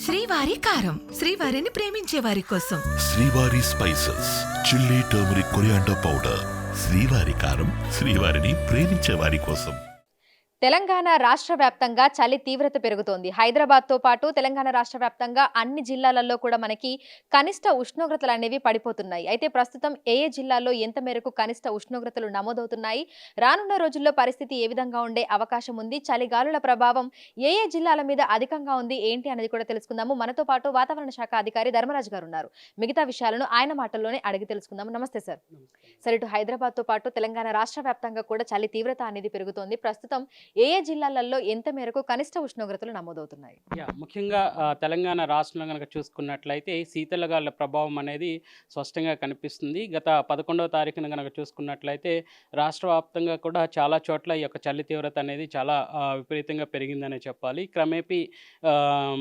శ్రీవారి కారం, శ్రీవారిని ప్రేమించే వారి కోసం. శ్రీవారి spices, chilli turmeric coriander powder. శ్రీవారి కారం, శ్రీవారిని ప్రేమించే వారి కోసం. తెలంగాణ రాష్ట్ర వ్యాప్తంగా చలి తీవ్రత పెరుగుతోంది. హైదరాబాద్తో పాటు తెలంగాణ రాష్ట్ర వ్యాప్తంగా అన్ని జిల్లాలలో కూడా మనకి కనిష్ట ఉష్ణోగ్రతలు అనేవి పడిపోతున్నాయి. అయితే ప్రస్తుతం ఏ జిల్లాల్లో ఎంత మేరకు కనిష్ట ఉష్ణోగ్రతలు నమోదవుతున్నాయి, రానున్న రోజుల్లో పరిస్థితి ఏ విధంగా ఉండే అవకాశం ఉంది, చలిగాలుల ప్రభావం ఏ జిల్లాల మీద అధికంగా ఉంది ఏంటి అనేది కూడా తెలుసుకుందాము. మనతో పాటు వాతావరణ శాఖ అధికారి ధర్మరాజు గారు ఉన్నారు. మిగతా విషయాలను ఆయన మాటల్లోనే అడిగి తెలుసుకుందాము. నమస్తే సార్. సరే, ఇటు హైదరాబాద్తో పాటు తెలంగాణ రాష్ట్ర వ్యాప్తంగా కూడా చలి తీవ్రత అనేది పెరుగుతోంది. ప్రస్తుతం ఏ జిల్లాలలో ఎంత మేరకు కనిష్ట ఉష్ణోగ్రతలు నమోదవుతున్నాయి? ముఖ్యంగా తెలంగాణ రాష్ట్రంలో కనుక చూసుకున్నట్లయితే శీతలగాలుల ప్రభావం అనేది స్పష్టంగా కనిపిస్తుంది. గత 11వ తారీఖున కనుక చూసుకున్నట్లయితే రాష్ట్ర వ్యాప్తంగా కూడా చాలా చోట్ల ఈ యొక్క చలి తీవ్రత అనేది చాలా విపరీతంగా పెరిగిందనే చెప్పాలి. క్రమేపీ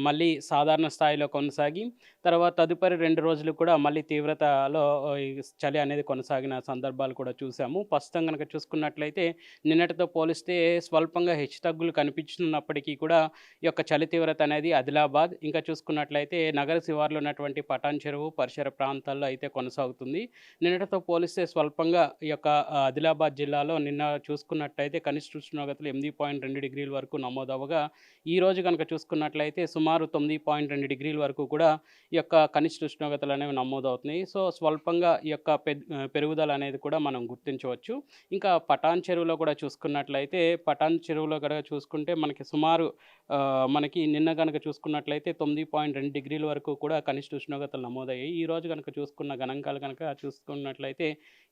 మళ్ళీ సాధారణ స్థాయిలో కొనసాగి తర్వాత తదుపరి 2 రోజులు కూడా మళ్ళీ తీవ్రతలో ఈ చలి అనేది కొనసాగిన సందర్భాలు కూడా చూసాము. ప్రస్తుతం కనుక చూసుకున్నట్లయితే నిన్నటితో పోలిస్తే స్వల్పంగా హెచ్చుతగ్గులు కనిపించినప్పటికీ కూడా ఈ యొక్క చలి తీవ్రత అనేది ఆదిలాబాద్, ఇంకా చూసుకున్నట్లయితే నగర శివార్లో ఉన్నటువంటి పటాన్ చెరువు పరిసర ప్రాంతాల్లో అయితే కొనసాగుతుంది. నిన్నటితో పోలిస్తే స్వల్పంగా ఈ యొక్క ఆదిలాబాద్ జిల్లాలో నిన్న చూసుకున్నట్లయితే కనిష్ట ఉష్ణోగ్రతలు 8.2 డిగ్రీల వరకు నమోదవగా ఈ రోజు కనుక చూసుకున్నట్లయితే సుమారు 9.2 డిగ్రీల వరకు కూడా ఈ యొక్క కనిష్ట ఉష్ణోగ్రతలు అనేవి నమోదవుతున్నాయి. సో స్వల్పంగా ఈ యొక్క పెరుగుదల అనేది కూడా మనం గుర్తించవచ్చు. ఇంకా పటాన్ చెరువులో కూడా చూసుకున్నట్లయితే పటాన్ చెరువులో కనుక చూసుకుంటే మనకి సుమారు మనకి నిన్న కనుక చూసుకున్నట్లయితే 9.2 డిగ్రీల వరకు కూడా కనిష్ట ఉష్ణోగ్రతలు నమోదయ్యాయి. ఈ రోజు కనుక చూసుకున్న గణాంకాలు కనుక చూసుకున్నట్లయితే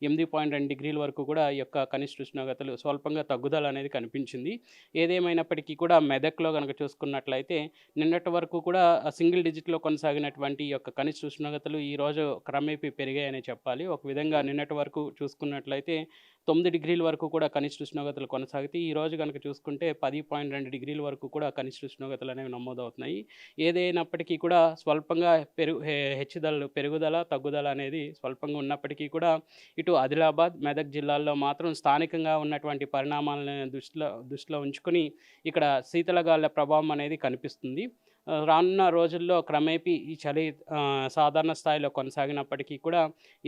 8.2 డిగ్రీల వరకు కూడా ఈ యొక్క కనిష్ట ఉష్ణోగ్రతలు స్వల్పంగా తగ్గుదల అనేది కనిపించింది. ఏదేమైనప్పటికీ కూడా మెదక్లో కనుక చూసుకున్నట్లయితే నిన్నటి వరకు కూడా సింగిల్ డిజిట్లో కొనసాగినటువంటి ఈ యొక్క కనిష్ట ఉష్ణోగ్రతలు ఈరోజు క్రమేపీ పెరిగాయనే చెప్పాలి. ఒక విధంగా నిన్నటి వరకు చూసుకున్నట్లయితే 9 డిగ్రీల వరకు కూడా కనిష్ట ఉష్ణోగ్రతలు కొనసాగితే ఈ రోజు కనుక చూసుకుంటే 10.2 డిగ్రీల వరకు కూడా కనిష్ట ఉష్ణోగ్రతలు అనేవి నమోదవుతున్నాయి. ఏదైనప్పటికీ కూడా స్వల్పంగా పెరుగుదల తగ్గుదల అనేది స్వల్పంగా ఉన్నప్పటికీ కూడా ఇటు ఆదిలాబాద్ మెదక్ జిల్లాల్లో మాత్రం స్థానికంగా ఉన్నటువంటి పరిణామాలను దృష్టిలో ఉంచుకొని ఇక్కడ శీతలగాలుల ప్రభావం అనేది కనిపిస్తుంది. రానున్న రోజుల్లో క్రమేపీ ఈ చలి సాధారణ స్థాయిలో కొనసాగినప్పటికీ కూడా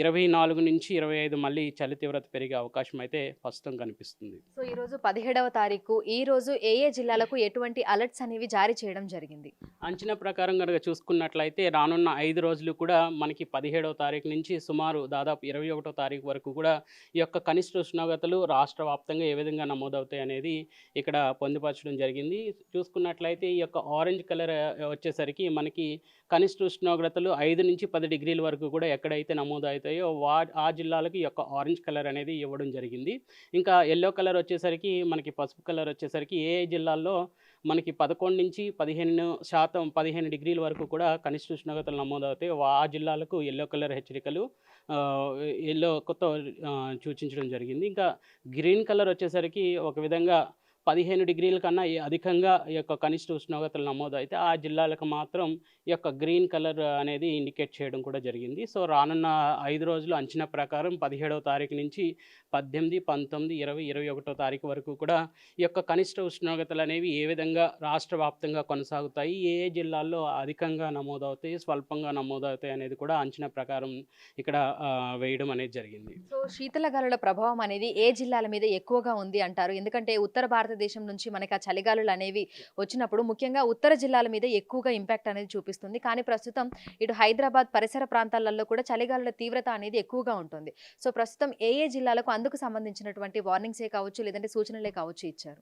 24 నుంచి 25 మళ్ళీ చలి తీవ్రత పెరిగే అవకాశం అయితే ప్రస్తుతం కనిపిస్తుంది. సో ఈరోజు 17వ తారీఖు, ఈ రోజు ఏ జిల్లాలకు ఎటువంటి అలర్ట్స్ అనేవి జారీ చేయడం జరిగింది? అంచనా ప్రకారం కనుక చూసుకున్నట్లయితే రానున్న 5 రోజులు కూడా మనకి 17వ తారీఖు నుంచి సుమారు దాదాపు 21వ తారీఖు వరకు కూడా ఈ యొక్క కనిష్ట ఉష్ణోగ్రతలు రాష్ట్ర వ్యాప్తంగా ఏ విధంగా నమోదవుతాయి అనేది ఇక్కడ పొందుపరచడం జరిగింది. చూసుకున్నట్లయితే ఈ యొక్క ఆరెంజ్ కలర్ వచ్చేసరికి మనకి కనిష్ట ఉష్ణోగ్రతలు 5 నుంచి 10 డిగ్రీల వరకు కూడా ఎక్కడైతే నమోదవుతాయో ఆ జిల్లాలకు ఈ యొక్క ఆరెంజ్ కలర్ అనేది ఇవ్వడం జరిగింది. ఇంకా ఎల్లో కలర్ వచ్చేసరికి మనకి పసుపు కలర్ వచ్చేసరికి ఏ జిల్లాల్లో మనకి 11 నుంచి 15 డిగ్రీల వరకు కూడా కనిష్ట ఉష్ణోగ్రతలు నమోదవుతాయి ఆ జిల్లాలకు ఎల్లో కలర్ హెచ్చరికలు ఎల్లోతో సూచించడం జరిగింది. ఇంకా గ్రీన్ కలర్ వచ్చేసరికి ఒక విధంగా 15 డిగ్రీల కన్నా అధికంగా ఈ యొక్క కనిష్ట ఉష్ణోగ్రతలు నమోదైతే ఆ జిల్లాలకు మాత్రం ఈ యొక్క గ్రీన్ కలర్ అనేది ఇండికేట్ చేయడం కూడా జరిగింది. సో రానున్న 5 రోజులు అంచనా ప్రకారం 17వ తారీఖు నుంచి 18, 19, 20, 21వ తారీఖు వరకు కూడా ఈ యొక్క కనిష్ట ఉష్ణోగ్రతలు అనేవి ఏ విధంగా రాష్ట్ర వ్యాప్తంగా కొనసాగుతాయి, ఏ జిల్లాల్లో అధికంగా నమోదవుతాయి, స్వల్పంగా నమోదవుతాయి అనేది కూడా అంచనా ప్రకారం ఇక్కడ వేయడం అనేది జరిగింది. సో శీతలగాలుల ప్రభావం అనేది ఏ జిల్లాల మీద ఎక్కువగా ఉంది అంటారు? ఎందుకంటే ఉత్తర భారతదేశం నుంచి మనకి ఆ చలిగాలులు అనేవి వచ్చినప్పుడు ముఖ్యంగా ఉత్తర జిల్లాల మీద ఎక్కువగా ఇంపాక్ట్ అనేది చూపిస్తుంది. కానీ ప్రస్తుతం ఇటు హైదరాబాద్ పరిసర ప్రాంతాలలో కూడా చలిగాలుల తీవ్రత అనేది ఎక్కువగా ఉంటుంది. సో ప్రస్తుతం ఏ జిల్లాలకు అందుకు సంబంధించినటువంటి వార్నింగ్సే కావచ్చు, లేదంటే సూచనలే కావచ్చు ఇచ్చారు?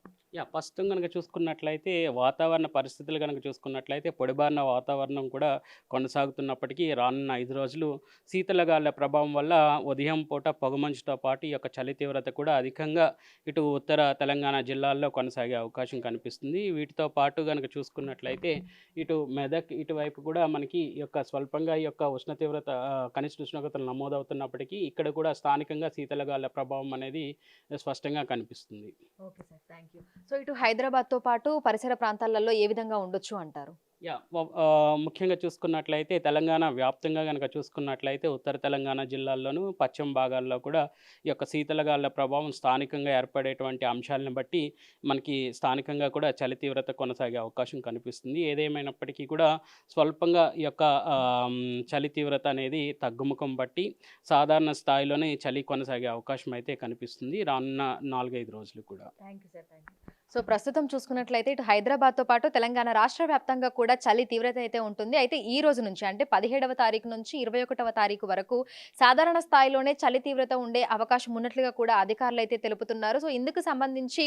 ప్రస్తుతం కనుక చూసుకున్నట్లయితే వాతావరణ పరిస్థితులు కనుక చూసుకున్నట్లయితే పొడిబారిన వాతావరణం కూడా కొనసాగుతున్నప్పటికీ రానున్న 5 రోజులు శీతలగాలుల ప్రభావం వల్ల ఉదయం పూట పొగమంచుతో పాటు ఈ యొక్క చలి తీవ్రత కూడా అధికంగా ఇటు ఉత్తర తెలంగాణ జిల్లాల్లో కొనసాగే అవకాశం కనిపిస్తుంది. వీటితో పాటు కనుక చూసుకున్నట్లయితే ఇటు మెదక్ ఇటువైపు కూడా మనకి ఈ యొక్క స్వల్పంగా ఈ యొక్క ఉష్ణ తీవ్రత కనిష్ట ఉష్ణోగ్రతలు నమోదవుతున్నప్పటికీ ఇక్కడ కూడా స్థానికంగా శీతలగాలుల ప్రభావం అనేది స్పష్టంగా కనిపిస్తుంది. Okay sir, thank you. So ఇటు హైదరాబాద్తో పాటు పరిసర ప్రాంతాలలో ఏ విధంగా ఉండొచ్చు అంటారు? ముఖ్యంగా చూసుకున్నట్లయితే తెలంగాణ వ్యాప్తంగా గనక చూసుకున్నట్లయితే ఉత్తర తెలంగాణ జిల్లాల్లోనూ, పశ్చిమ భాగాల్లో కూడా ఈ యొక్క శీతలగాలుల ప్రభావం స్థానికంగా ఏర్పడేటువంటి అంశాలను బట్టి మనకి స్థానికంగా కూడా చలి తీవ్రత కొనసాగే అవకాశం కనిపిస్తుంది. ఏదేమైనప్పటికీ కూడా స్వల్పంగా ఈ యొక్క చలి తీవ్రత అనేది తగ్గుముఖం బట్టి సాధారణ స్థాయిలోనే చలి కొనసాగే అవకాశం అయితే కనిపిస్తుంది రానున్న 4-5 రోజులు కూడా. Thank you sir, thank you. So ప్రస్తుతం చూసుకున్నట్లయితే ఇటు హైదరాబాద్తో పాటు తెలంగాణ రాష్ట్ర వ్యాప్తంగా కూడా చలి తీవ్రత అయితే ఉంటుంది. అయితే ఈ రోజు నుంచి అంటే 17వ తారీఖు నుంచి 21వ తారీఖు వరకు సాధారణ స్థాయిలోనే చలి తీవ్రత ఉండే అవకాశం ఉన్నట్లుగా కూడా అధికారులు అయితే తెలుపుతున్నారు. సో ఇందుకు సంబంధించి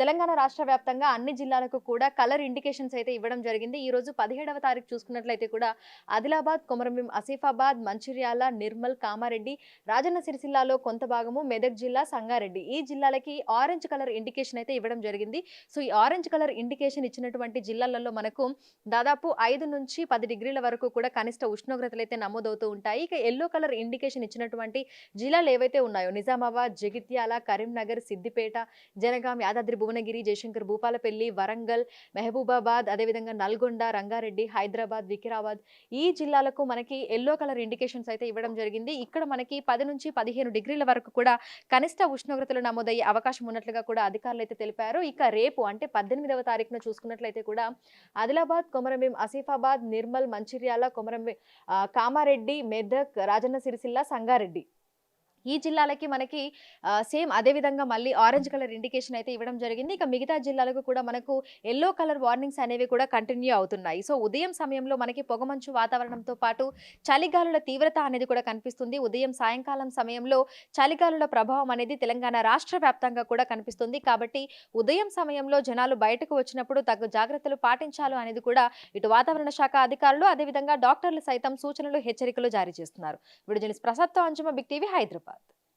తెలంగాణ రాష్ట్ర వ్యాప్తంగా అన్ని జిల్లాలకు కూడా కలర్ ఇండికేషన్స్ అయితే ఇవ్వడం జరిగింది. ఈ రోజు 17వ తారీఖు చూసుకున్నట్లయితే కూడా ఆదిలాబాద్, కొమరంభీం ఆసిఫాబాద్, మంచిర్యాల, నిర్మల్, కామారెడ్డి, రాజన్న సిరిసిల్లాలో కొంత భాగము, మెదక్ జిల్లా, సంగారెడ్డి ఈ జిల్లాలకి ఆరెంజ్ కలర్ ఇండికేషన్ అయితే ఇవ్వడం జరిగింది. సో ఈ ఆరెంజ్ కలర్ ఇండికేషన్ ఇచ్చినటువంటి జిల్లాలలో మనకు దాదాపు 5 నుంచి 10 డిగ్రీల వరకు కూడా కనిష్ట ఉష్ణోగ్రతలు అయితే నమోదవుతూ ఉంటాయి. ఇక ఎల్లో కలర్ ఇండికేషన్ ఇచ్చినటువంటి జిల్లాలు ఏవైతే ఉన్నాయో నిజామాబాద్, జగిత్యాల, కరీంనగర్, సిద్దిపేట, జనగాం, యాదాద్రి భువనగిరి, జయశంకర్ భూపాలపల్లి, వరంగల్, మహబూబాబాద్, అదేవిధంగా నల్గొండ, రంగారెడ్డి, హైదరాబాద్, వికారాబాద్ ఈ జిల్లాలకు మనకి ఎల్లో కలర్ ఇండికేషన్స్ అయితే ఇవ్వడం జరిగింది. ఇక్కడ మనకి 10 నుంచి 15 డిగ్రీల వరకు కూడా కనిష్ట ఉష్ణోగ్రతలు నమోదయ్యే అవకాశం ఉన్నట్లుగా కూడా అధికారులు అయితే తెలిపారు. ఇక రేపు అంటే 18వ తారీఖున చూసుకున్నట్లయితే కూడా ఆదిలాబాద్, కొమరంభీం ఆసిఫాబాద్, నిర్మల్, మంచిర్యాల, కామారెడ్డి, మెదక్, రాజన్న సిరిసిల్ల, సంగారెడ్డి ఈ జిల్లాలకి మనకి సేమ్ అదే విధంగా మళ్ళీ ఆరెంజ్ కలర్ ఇండికేషన్ అయితే ఇవ్వడం జరిగింది. ఇక మిగతా జిల్లాలకు కూడా మనకు ఎల్లో కలర్ వార్నింగ్స్ అనేవి కూడా కంటిన్యూ అవుతున్నాయి. సో ఉదయం సమయంలో మనకి పొగమంచు వాతావరణంతో పాటు చలిగాలుల తీవ్రత అనేది కూడా కనిపిస్తుంది. ఉదయం సాయంకాలం సమయంలో చలిగాలుల ప్రభావం అనేది తెలంగాణ రాష్ట్ర వ్యాప్తంగా కూడా కనిపిస్తుంది. కాబట్టి ఉదయం సమయంలో జనాలు బయటకు వచ్చినప్పుడు తగు జాగ్రత్తలు పాటించాలి అనేది కూడా ఇటు వాతావరణ శాఖ అధికారులు అదేవిధంగా డాక్టర్లు సైతం సూచనలు, హెచ్చరికలు జారీ చేస్తున్నారు. వీడియో జర్నలిస్ట్ ప్రసాద్తో అంజుమ, బిగ్ టీవీ, హైదరాబాద్.